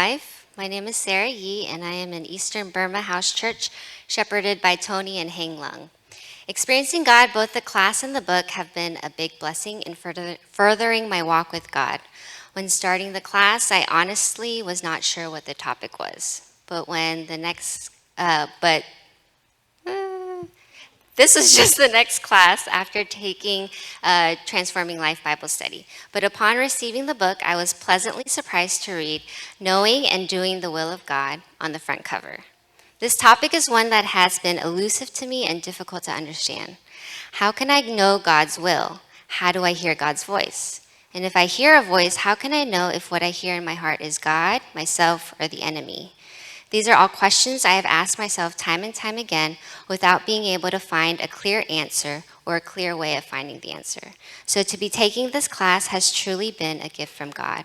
Life. My name is Sarah Yee, and I am in Eastern Burma House Church, shepherded by Tony and Hang Lung. Experiencing God, both the class and the book, have been a big blessing in furthering my walk with God. When starting the class, I honestly was not sure what the topic was, this is just the next class after taking Transforming Life Bible Study. But upon receiving the book, I was pleasantly surprised to read Knowing and Doing the Will of God on the front cover. This topic is one that has been elusive to me and difficult to understand. How can I know God's will? How do I hear God's voice? And if I hear a voice, how can I know if what I hear in my heart is God, myself, or the enemy? These are all questions I have asked myself time and time again without being able to find a clear answer or a clear way of finding the answer. So to be taking this class has truly been a gift from God.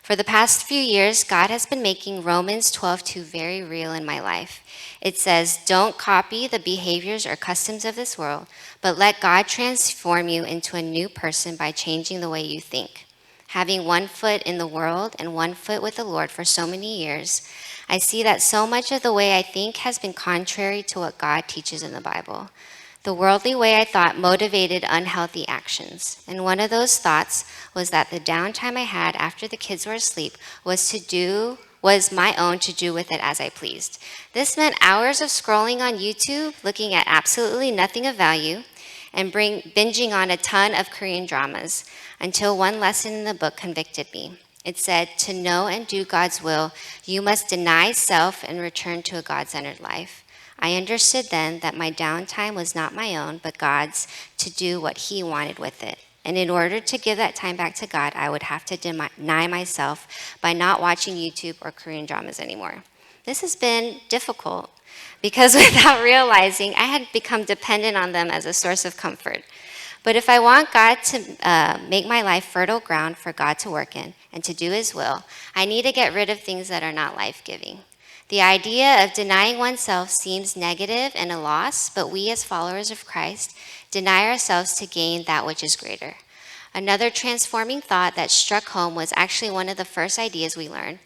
For the past few years, God has been making Romans 12:2 very real in my life. It says, "Don't copy the behaviors or customs of this world, but let God transform you into a new person by changing the way you think." Having one foot in the world and one foot with the Lord for so many years, I see that so much of the way I think has been contrary to what God teaches in the Bible. The worldly way I thought motivated unhealthy actions. And one of those thoughts was that the downtime I had after the kids were asleep was my own to do with it as I pleased. This meant hours of scrolling on YouTube, looking at absolutely nothing of value, and binging on a ton of Korean dramas, until one lesson in the book convicted me. It said, to know and do God's will, you must deny self and return to a God-centered life. I understood then that my downtime was not my own, but God's, to do what He wanted with it. And in order to give that time back to God, I would have to deny myself by not watching YouTube or Korean dramas anymore. This has been difficult because without realizing, I had become dependent on them as a source of comfort. But if I want God to make my life fertile ground for God to work in and to do His will, I need to get rid of things that are not life-giving. The idea of denying oneself seems negative and a loss, but we as followers of Christ deny ourselves to gain that which is greater. Another transforming thought that struck home was actually one of the first ideas we learned.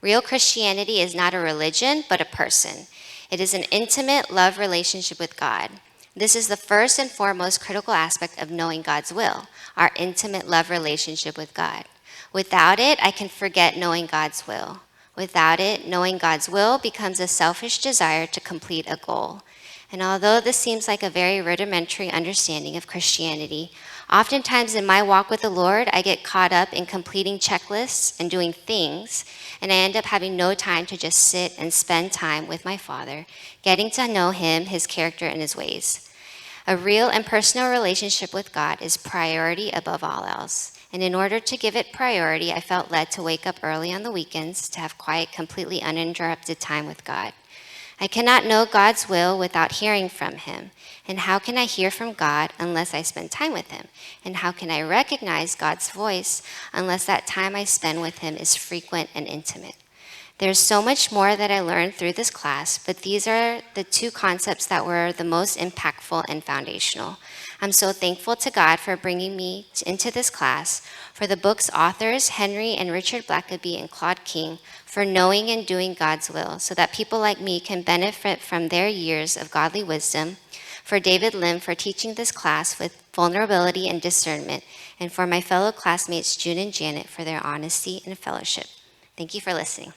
Real Christianity is not a religion, but a person. It is an intimate love relationship with God. This is the first and foremost critical aspect of knowing God's will, our intimate love relationship with God. Without it, I can forget knowing God's will. Without it, knowing God's will becomes a selfish desire to complete a goal. And although this seems like a very rudimentary understanding of Christianity, oftentimes in my walk with the Lord, I get caught up in completing checklists and doing things, and I end up having no time to just sit and spend time with my Father, getting to know Him, His character, and His ways. A real and personal relationship with God is priority above all else. And in order to give it priority, I felt led to wake up early on the weekends to have quiet, completely uninterrupted time with God. I cannot know God's will without hearing from Him. And how can I hear from God unless I spend time with Him? And how can I recognize God's voice unless that time I spend with Him is frequent and intimate? There's so much more that I learned through this class, but these are the two concepts that were the most impactful and foundational. I'm so thankful to God for bringing me into this class, for the book's authors, Henry and Richard Blackaby and Claude King, for knowing and doing God's will, so that people like me can benefit from their years of godly wisdom, for David Lim for teaching this class with vulnerability and discernment, and for my fellow classmates June and Janet for their honesty and fellowship. Thank you for listening.